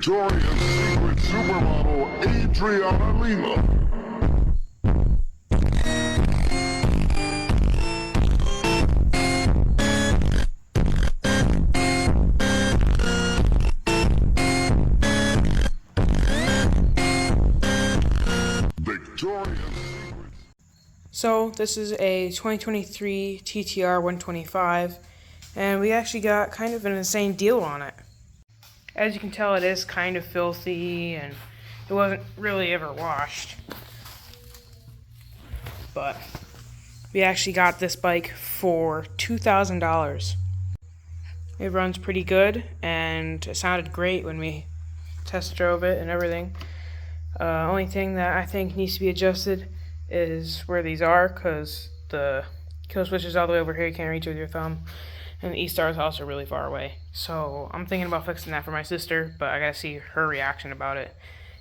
Victoria's Secret supermodel Adriana Lima. So this is a 2023 TTR 125, and we actually got kind of an insane deal on it. As you can tell, it is kind of filthy, and it wasn't really ever washed. But we actually got this bike for $2,000. It runs pretty good, and it sounded great when we test drove it and everything. Only thing that I think needs to be adjusted is where these are, because the kill switch is all the way over here, you can't reach it with your thumb, and the E-star is also really far away. So I'm thinking about fixing that for my sister, but I gotta see her reaction about it.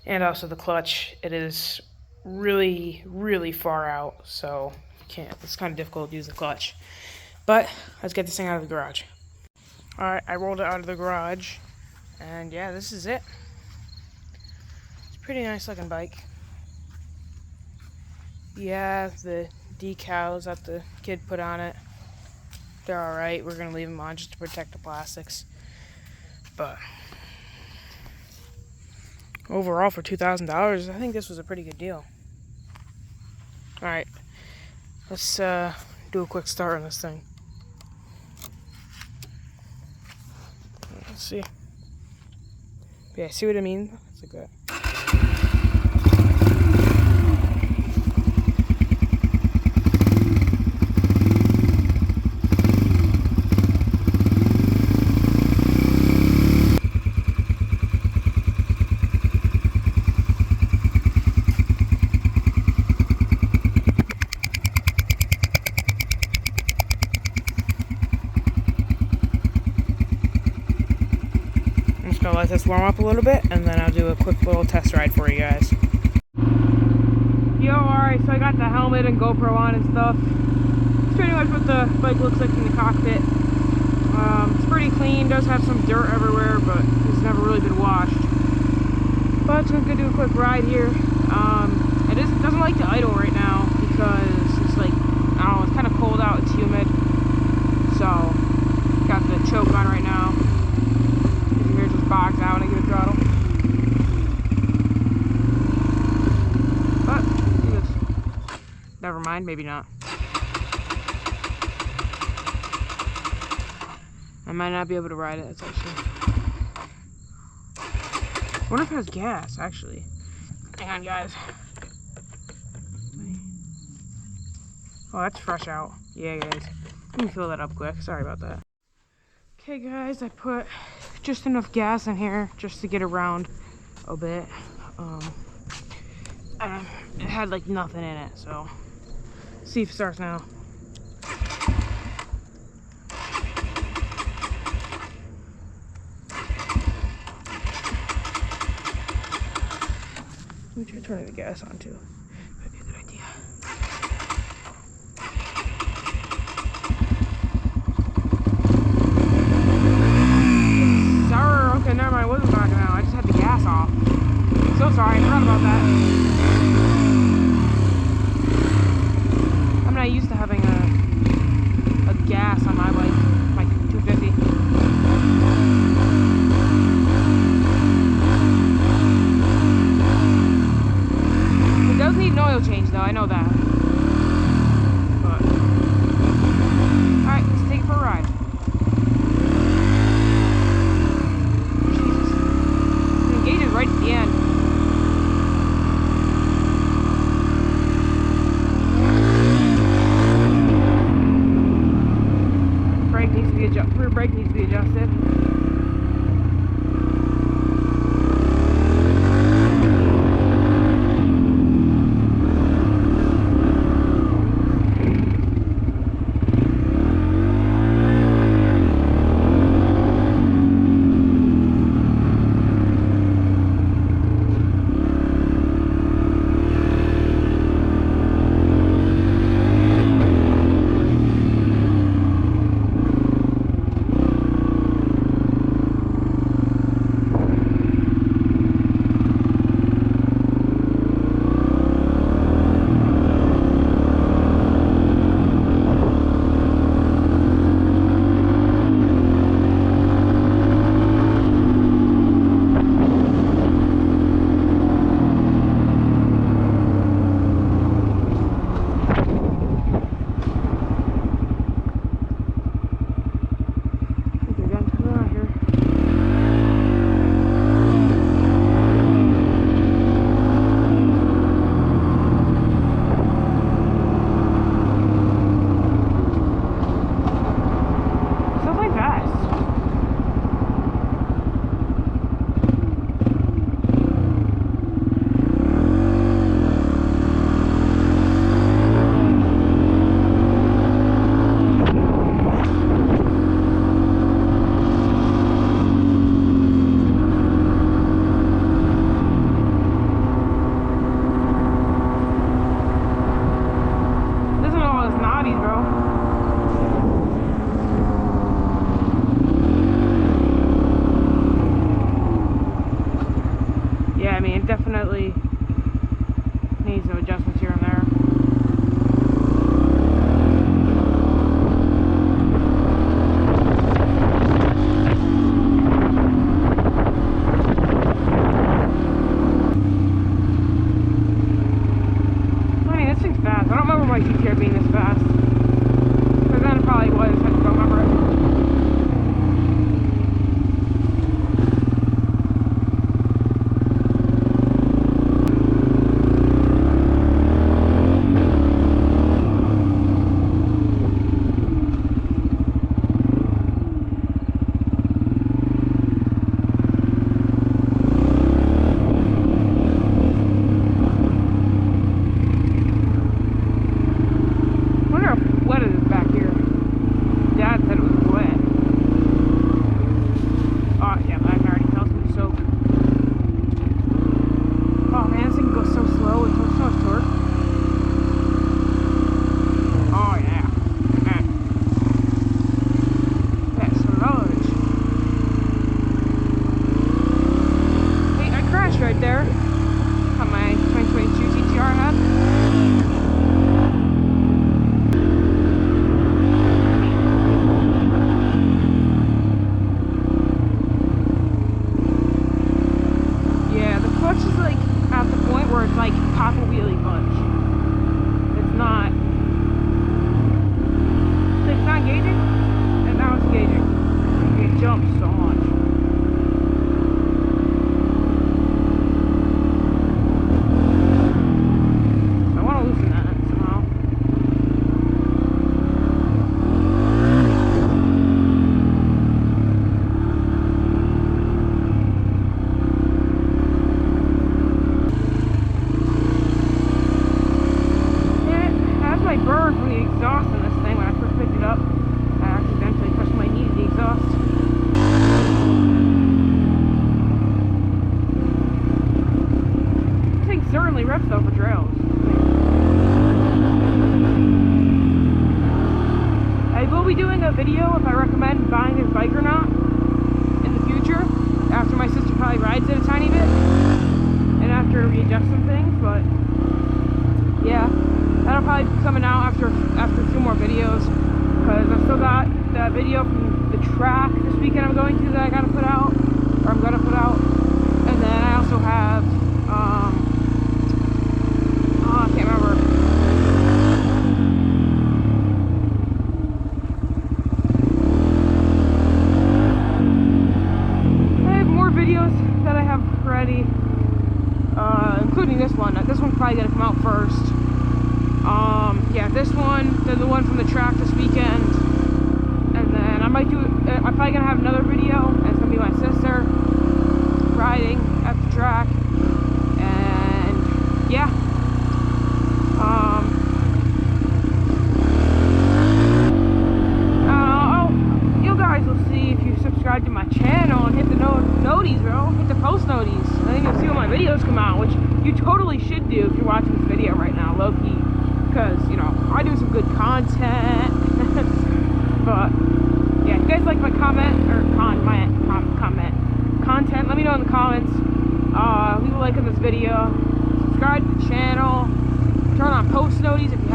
And also the clutch, it is really, really far out, so it's kind of difficult to use the clutch. But let's get this thing out of the garage. Alright, I rolled it out of the garage, and yeah, this is it. It's a pretty nice looking bike. Yeah, the decals that the kid put on it, they're alright. We're going to leave them on just to protect the plastics. But overall, for $2,000, I think this was a pretty good deal. Alright, let's do a quick start on this thing. Let's see. Yeah, see what I mean? It's like that. Gonna let this warm up a little bit, and then I'll do a quick little test ride for you guys. Yo, alright, so I got the helmet and GoPro on and stuff. It's pretty much what the bike looks like in the cockpit. It's pretty clean, does have some dirt everywhere, but it's never really been washed. But I'm gonna do a quick ride here. It doesn't like to idle right now because it's like, I don't know, it's kind of cold out, it's humid. So, got the choke on right now. Box out and I give it throttle. But never mind, maybe not. I might not be able to ride it. That's actually. I wonder if it has gas. Actually, hang on, guys. Oh, that's fresh out. Yeah, guys. Let me fill that up quick. Sorry about that. Okay, guys, I put just enough gas in here just to get around a bit. And it had like nothing in it, so see if it starts now. Let me try turning the gas on too. Might be a good idea. Okay, never mind, it wasn't backing out. I just had the gas off. So sorry, I forgot about that. I'm not used to having a gas on my bike, like 250. It does need an oil change though, I know that. But alright, let's take it for a ride. Right at the end. Rear brake needs to be adjusted. definitely needs some adjustments here and there. I mean, this thing's fast. I don't remember my GTR being this fast. But then it probably was. I just don't remember it. Right there on my 2022 GTR head. Yeah, the clutch is like at the point where it's like pop a wheelie clutch. It's not engaging, and now it's engaging. It jumps so much. Burn from the exhaust in this thing when I first picked it up. I accidentally touched my knee to the exhaust. This thing certainly rips though for trails. I will be doing a video if I recommend buying this bike or not in the future, after my sister probably rides it a tiny bit and after we adjust some things, but yeah. That'll probably be coming out after 2 more videos, because I still got that video from the track this weekend I'm going to that I gotta put out, or I'm gonna put out, and then I also have, I can't remember. I have more videos that I have ready, including this one. This one's probably gonna come out first. Yeah, this one, then the one from the track this weekend, and then I might do, I'm probably gonna have another video, and it's gonna be my sister riding at the track, and yeah, you guys will see if you subscribe to my channel and hit the noties, bro, hit the post noties. I think you'll see when my videos come out, which you totally should do if you're watching this video right now, low-key. Because, you know, I do some good content. But, yeah, if you guys like my content, let me know in the comments. Leave a like on this video. Subscribe to the channel. Turn on post noties if you